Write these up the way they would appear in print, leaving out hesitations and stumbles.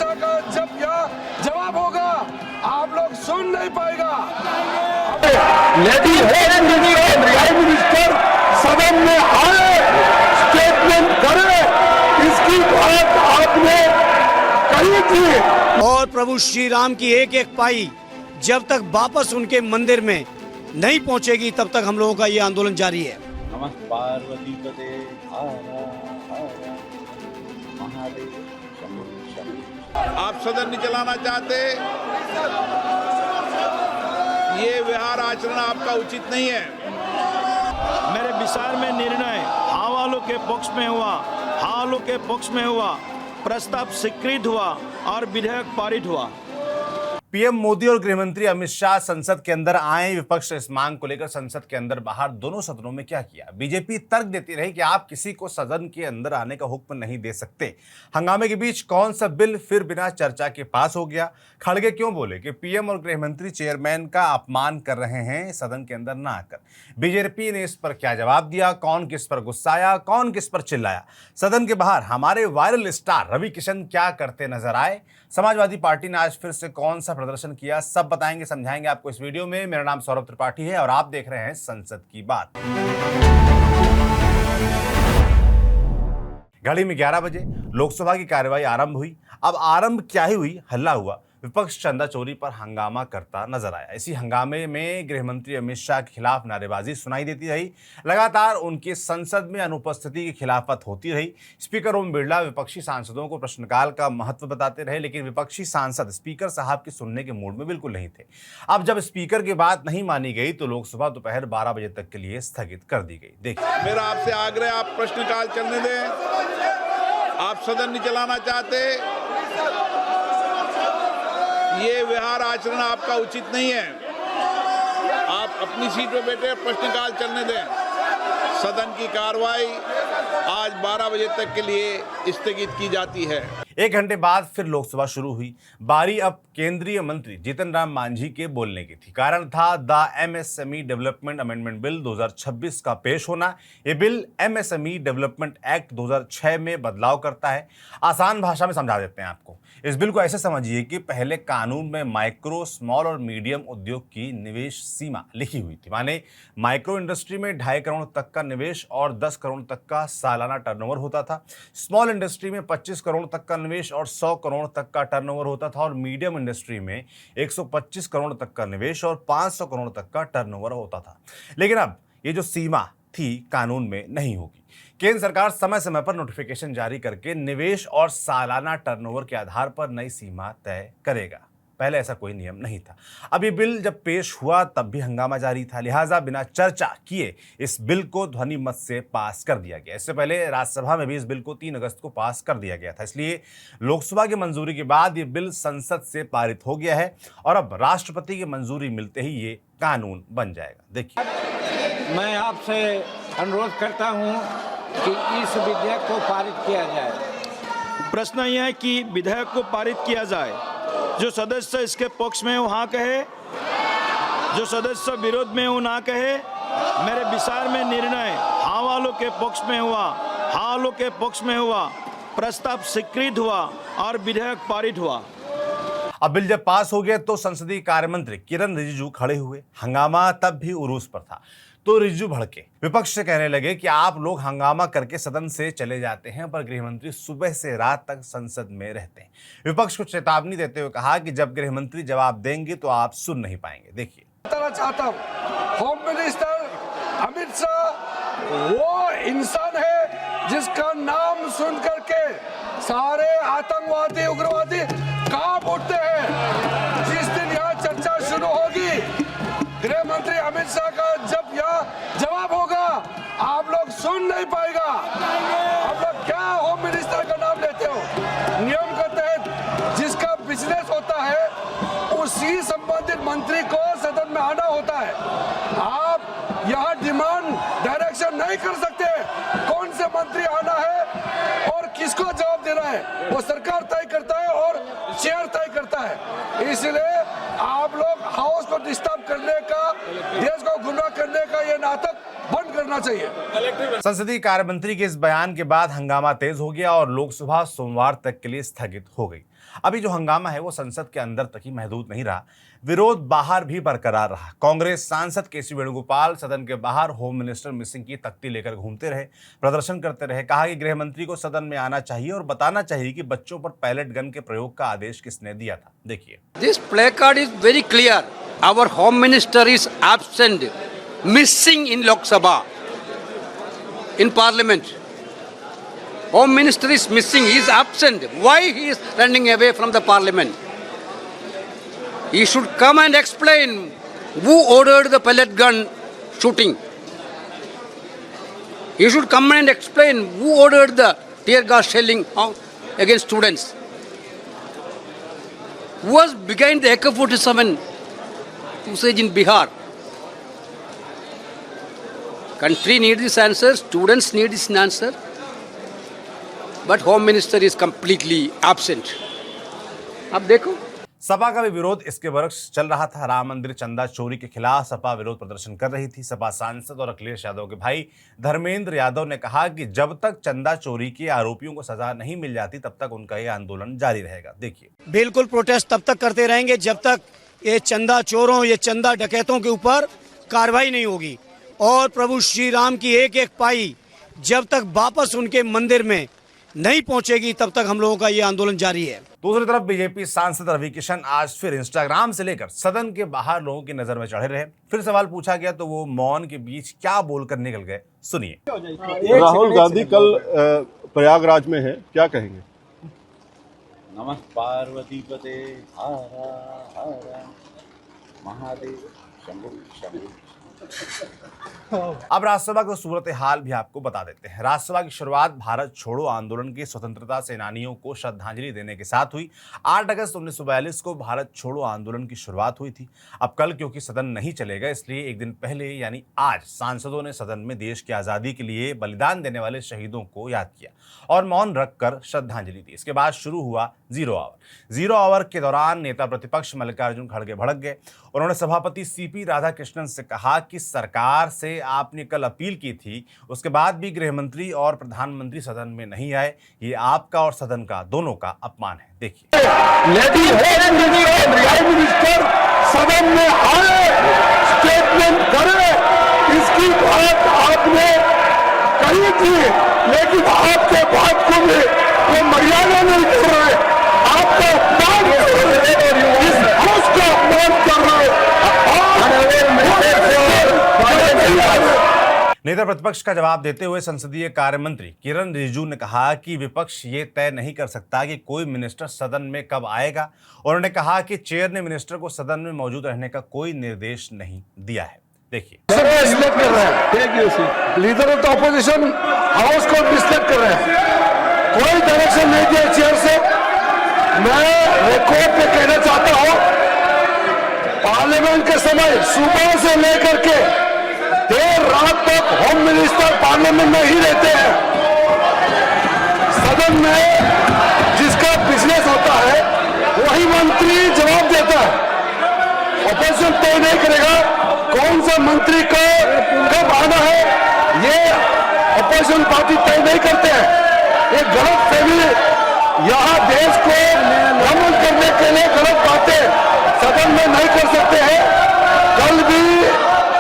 शाह का जब यहाँ जवाब होगा आप लोग सुन नहीं पाएगा। मिनिस्टर सदन में आए, स्टेटमेंट करे, इसकी बात आपने कही थी। और प्रभु श्री राम की एक एक पाई जब तक वापस उनके मंदिर में नहीं पहुंचेगी तब तक हम लोगों का ये आंदोलन जारी है। नमः पार्वती पते हर हर महादेव शंभो शंभो। आप सदन नहीं चलाना चाहते, ये विहार आचरण आपका उचित नहीं है। मेरे विचार में निर्णय हाँ वालों के पक्ष में हुआ, हाँ वालों के पक्ष में हुआ, प्रस्ताव स्वीकृत हुआ और विधेयक पारित हुआ। पीएम मोदी और गृहमंत्री अमित शाह संसद के अंदर आए। विपक्ष इस मांग को लेकर संसद के अंदर बाहर दोनों सदनों में क्या किया। बीजेपी तर्क देती रही कि आप किसी को सदन के अंदर आने का हुक्म नहीं दे सकते। हंगामे के बीच कौन सा बिल फिर बिना चर्चा के पास हो गया। खड़गे क्यों बोले कि पीएम और गृहमंत्री चेयरमैन का अपमान कर रहे हैं सदन के अंदर ना आकर। बीजेपी ने इस पर क्या जवाब दिया, कौन किस पर गुस्साया, कौन किस पर चिल्लाया। सदन के बाहर हमारे वायरल स्टार रवि किशन क्या करते नजर आए। समाजवादी पार्टी ने आज फिर से कौन सा प्रदर्शन किया, सब बताएंगे, समझाएंगे आपको इस वीडियो में। मेरा नाम सौरभ त्रिपाठी है और आप देख रहे हैं संसद की बात। घड़ी में 11 बजे लोकसभा की कार्यवाही आरंभ हुई। अब आरंभ क्या ही हुई, हल्ला हुआ। विपक्ष चंदा चोरी पर हंगामा करता नजर आया। इसी हंगामे में गृहमंत्री अमित शाह के खिलाफ नारेबाजी सुनाई देती रही। लगातार उनके संसद में अनुपस्थिति की खिलाफत होती रही। स्पीकर ओम बिरला विपक्षी सांसदों को प्रश्नकाल का महत्व बताते रहे, लेकिन विपक्षी सांसद स्पीकर साहब के सुनने के मूड में बिल्कुल नहीं थे। अब जब स्पीकर की बात नहीं मानी गई तो लोकसभा दोपहर 12 बजे तक के लिए स्थगित कर दी गई। देखिए, मेरा आपसे आग्रह, आप प्रश्नकाल चलने दें। आप सदन नहीं चलाना चाहते, ये विहार आचरण आपका उचित नहीं है। आप अपनी सीट पर बैठे प्रश्नकाल चलने दें। सदन की कार्रवाई आज 12 बजे तक के लिए स्थगित की जाती है। 1 घंटे बाद फिर लोकसभा शुरू हुई। बारी अब केंद्रीय मंत्री जीतन राम मांझी के बोलने की थी। कारण था the MSME development amendment bill 2026 का पेश होना। ये बिल एमएसएमई डेवलपमेंट एक्ट 2006 में बदलाव करता है। आसान भाषा में समझा देते हैं आपको। इस बिल को ऐसे समझिए कि पहले कानून में माइक्रो, स्मॉल और मीडियम उद्योग की निवेश सीमा लिखी हुई थी। माने माइक्रो इंडस्ट्री में 2.5 करोड़ तक का निवेश और 10 करोड़ तक का सालाना टर्नओवर होता था। स्मॉल इंडस्ट्री में 25 करोड़ तक का निवेश और 100 करोड़ तक का टर्नओवर होता था। और मीडियम इंडस्ट्री में 125 करोड़ तक का निवेश और 500 करोड़ तक का टर्नओवर होता था। लेकिन अब ये जो सीमा थी कानून में नहीं होगी। केंद्र सरकार समय समय पर नोटिफिकेशन जारी करके निवेश और सालाना टर्नओवर के आधार पर नई सीमा तय करेगा। पहले ऐसा कोई नियम नहीं था। अब ये बिल जब पेश हुआ तब भी हंगामा जारी था। लिहाजा बिना चर्चा किए इस बिल को ध्वनि मत से पास कर दिया गया। इससे पहले राज्यसभा में भी इस बिल को 3 अगस्त को पास कर दिया गया था। इसलिए लोकसभा की मंजूरी के बाद ये बिल संसद से पारित हो गया है और अब राष्ट्रपति की मंजूरी मिलते ही ये कानून बन जाएगा। देखिए, मैं आपसे अनुरोध करता हूं कि इस विधेयक को पारित किया जाए। प्रश्न यह है कि विधेयक को पारित किया जाए। जो सदस्य इसके पक्ष में हो हाँ कहे, जो सदस्य विरोध में हो ना कहे। मेरे विचार में निर्णय हाँ वालों के पक्ष में हुआ, हाँ वालों के पक्ष में हुआ, प्रस्ताव स्वीकृत हुआ और विधेयक पारित हुआ। अब बिल जब पास हो गया तो संसदीय कार्य मंत्री किरण रिजिजू खड़े हुए। हंगामा तब भी उरूस पर था तो रिजिजू भड़के। विपक्ष से कहने लगे कि आप लोग हंगामा करके सदन से चले जाते हैं पर गृहमंत्री सुबह से रात तक संसद में रहते हैं। विपक्ष को चेतावनी देते हुए कहा कि जब गृहमंत्री जवाब देंगे तो आप सुन नहीं पाएंगे। देखिए, बताना चाहता हूं, होम मिनिस्टर अमित शाह वो इंसान है जिसका नाम सुन करके सारे आतंकवादी, उग्रवादी कांप उठते हैं। जिस दिन यहाँ चर्चा शुरू होगी, गृह मंत्री अमित शाह का जब यहाँ जवाब होगा आप लोग सुन नहीं पाएगा। आप लोग क्या होम मिनिस्टर का नाम लेते हो? नियम के तहत जिसका बिजनेस होता है उसी संबंधित मंत्री को सदन में आना होता है। आप यहाँ डिमांड डायरेक्शन नहीं कर सकते कौन से मंत्री आना है और किसको जवाब देना है। वो सरकार तय करता है और चेयर तय करता है। इसलिए आप लोग हाउस को डिस्टर्ब करने का, देश को गुमराह करने का ये नाटक बंद करना चाहिए। संसदीय कार्य मंत्री के इस बयान के बाद हंगामा तेज हो गया और लोकसभा सोमवार तक के लिए स्थगित हो गई। अभी जो हंगामा है वो संसद के अंदर तक ही महदूद नहीं रहा, विरोध बाहर भी बरकरार रहा। कांग्रेस सांसद केसी वेणुगोपाल सदन के बाहर होम मिनिस्टर मिसिंग की तख्ती लेकर घूमते रहे, प्रदर्शन करते रहे। कहा कि गृह मंत्री को सदन में आना चाहिए और बताना चाहिए कि बच्चों पर पैलेट गन के प्रयोग का आदेश किसने दिया था। देखिए, This placard is very clear. Our home minister is absent, missing in Lok Sabha, in parliament. Home minister is missing, he is absent. Why he is running away from the parliament? He should come and explain who ordered the pellet gun shooting. He should come and explain who ordered the tear gas shelling against students. Who was behind the AK-47 usage in Bihar? Country needs this answer, students need this answer. But Home Minister is completely absent. अब देखो, सपा का भी विरोध इसके बरक्स चल रहा था। राम मंदिर चंदा चोरी के खिलाफ सपा विरोध प्रदर्शन कर रही थी। सपा सांसद और अखिलेश यादव के भाई धर्मेंद्र यादव ने कहा कि जब तक चंदा चोरी के आरोपियों को सजा नहीं मिल जाती तब तक उनका ये आंदोलन जारी रहेगा। देखिए, बिल्कुल प्रोटेस्ट तब तक करते रहेंगे जब तक ये चंदा चोरों, ये चंदा डकैतों के ऊपर कार्रवाई नहीं होगी। और प्रभु श्री राम की एक एक पाई जब तक वापस उनके मंदिर में नहीं पहुंचेगी तब तक हम लोगों का ये आंदोलन जारी है। दूसरी तरफ बीजेपी सांसद रवि किशन आज फिर इंस्टाग्राम से लेकर सदन के बाहर लोगों की नजर में चढ़े रहे। फिर सवाल पूछा गया तो वो मौन के बीच क्या बोलकर निकल गए, सुनिए। राहुल गांधी कल प्रयागराज में है, क्या कहेंगे? नमः पार्वती पते हर हर महादेव शंभु शंभु। अब राज्यसभा की सूरत हाल भी आपको बता देते हैं। राज्यसभा की शुरुआत भारत छोड़ो आंदोलन के स्वतंत्रता सेनानियों को श्रद्धांजलि देने के साथ हुई। 8 अगस्त 1942 को भारत छोड़ो आंदोलन की शुरुआत हुई थी। अब कल क्योंकि सदन नहीं चलेगा इसलिए एक दिन पहले यानी आज सांसदों ने सदन में देश की आज़ादी के लिए बलिदान देने वाले शहीदों को याद किया और मौन रखकर श्रद्धांजलि दी। इसके बाद शुरू हुआ जीरो आवर। जीरो आवर के दौरान नेता प्रतिपक्ष मल्लिकार्जुन खड़गे भड़क गए। उन्होंने सभापति सीपी राधाकृष्णन से कहा कि सरकार से आपने कल अपील की थी, उसके बाद भी गृह मंत्री और प्रधानमंत्री सदन में नहीं आए। ये आपका और सदन का दोनों का अपमान है। देखिए, मिनिस्टर सदन में आए, स्टेटमेंट करे, इसकी बात आपने कही थी, लेकिन आपके बात को भी वो मर्यादा नहीं कर रहे, आपका अपमान कर रहे, इस हाउस का अपमान कर रहे। नेता प्रतिपक्ष का जवाब देते हुए संसदीय कार्य मंत्री किरण रिजिजू ने कहा कि विपक्ष ये तय नहीं कर सकता कि कोई मिनिस्टर सदन में कब आएगा। उन्होंने कहा कि चेयर ने मिनिस्टर को सदन में मौजूद रहने का कोई निर्देश नहीं दिया है। देखिए, डिसलेक्ट कर रहे हैं, leader of the opposition house को डिसलेक्ट कर रहे हैं, कोई डायरेक्शन नहीं दिया चेयर से। मैं रिकॉर्ड पे कहना चाहता हूं, पार्लियामेंट के समय सुबह से लेकर के देर रात तक होम मिनिस्टर पार्लियामेंट में ही रहते हैं। सदन में जिसका बिजनेस होता है वही मंत्री जवाब देता है। ऑपोजिशन तय नहीं करेगा कौन सा मंत्री को कब आना है, ये ऑपोजिशन पार्टी तय नहीं करते हैं। ये गलत फहमी, यहाँ देश को भ्रमण करने के लिए गलत बातें सदन में नहीं कर सकते हैं। कल भी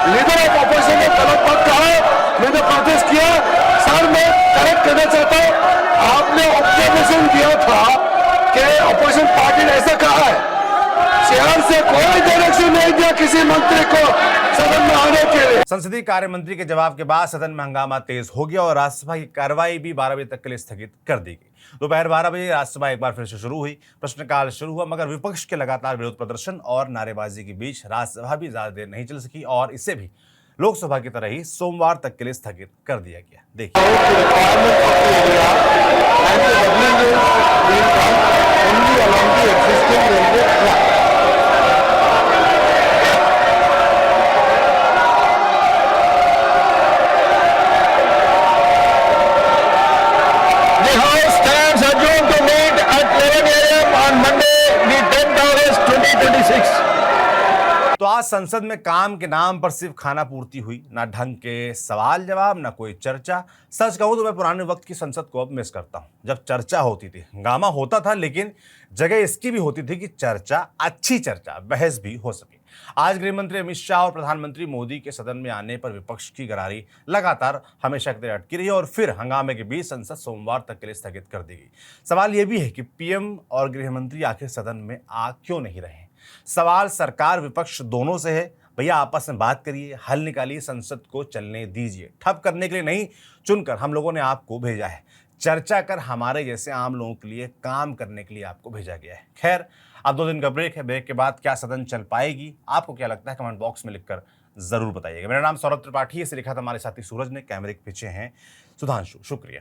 लीडर ऑफ ऑपोजिशन ने गलत बात कहा, मैंने प्रोटेस्ट किया। सर, मैं करेक्ट करना चाहता हूं, आपने ऑब्जर्वेशन दिया था कि ऑपोजिशन पार्टी ने ऐसा कहा है, चेयर से कोई डायरेक्शन नहीं दिया किसी मंत्री को सदन में आने के लिए। संसदीय कार्य मंत्री के जवाब के बाद सदन में हंगामा तेज हो गया और राज्यसभा की कार्रवाई भी 12 बजे तक के लिए स्थगित कर दी गई। दोपहर 12 बजे राज्यसभा एक बार फिर से शुरू हुई, प्रश्नकाल शुरू हुआ, मगर विपक्ष के लगातार विरोध प्रदर्शन और नारेबाजी के बीच राज्यसभा भी ज्यादा देर नहीं चल सकी और इसे भी लोकसभा की तरह ही सोमवार तक के लिए स्थगित कर दिया गया। देखिए, तो आज आज संसद में काम के नाम पर सिर्फ खाना पूर्ति हुई, ना ढंग के सवाल जवाब, ना कोई चर्चा। सच कहूं तो मैं पुराने वक्त की संसद को अब मिस करता हूं, जब चर्चा होती थी, हंगामा होता था, लेकिन जगह इसकी भी होती थी कि चर्चा, अच्छी चर्चा, बहस भी हो सके। आज गृह मंत्री अमित शाह और प्रधानमंत्री मोदी के सदन में आने पर विपक्ष की गरारी लगातार हमेशा की तरह अटकी रही और फिर हंगामे के बीच संसद सोमवार तक के लिए स्थगित कर दी गई। सवाल यह भी है कि पीएम और गृह मंत्री आखिर सदन में आ क्यों नहीं रहे। सवाल सरकार विपक्ष दोनों से है। भैया आपस में बात करिए, हल निकालिए, संसद को चलने दीजिए। ठप करने के लिए नहीं, चुनकर हम लोगों ने आपको भेजा है। चर्चा कर हमारे जैसे आम लोगों के लिए काम करने के लिए आपको भेजा गया है। खैर, अब 2 दिन का ब्रेक है। ब्रेक के बाद क्या सदन चल पाएगी, आपको क्या लगता है, कमेंट बॉक्स में लिखकर जरूर बताइएगा। मेरा नाम सौरभ त्रिपाठी है, इसे लिखा था हमारे साथी सूरज ने, कैमरे के पीछे हैं सुधांशु। शुक्रिया।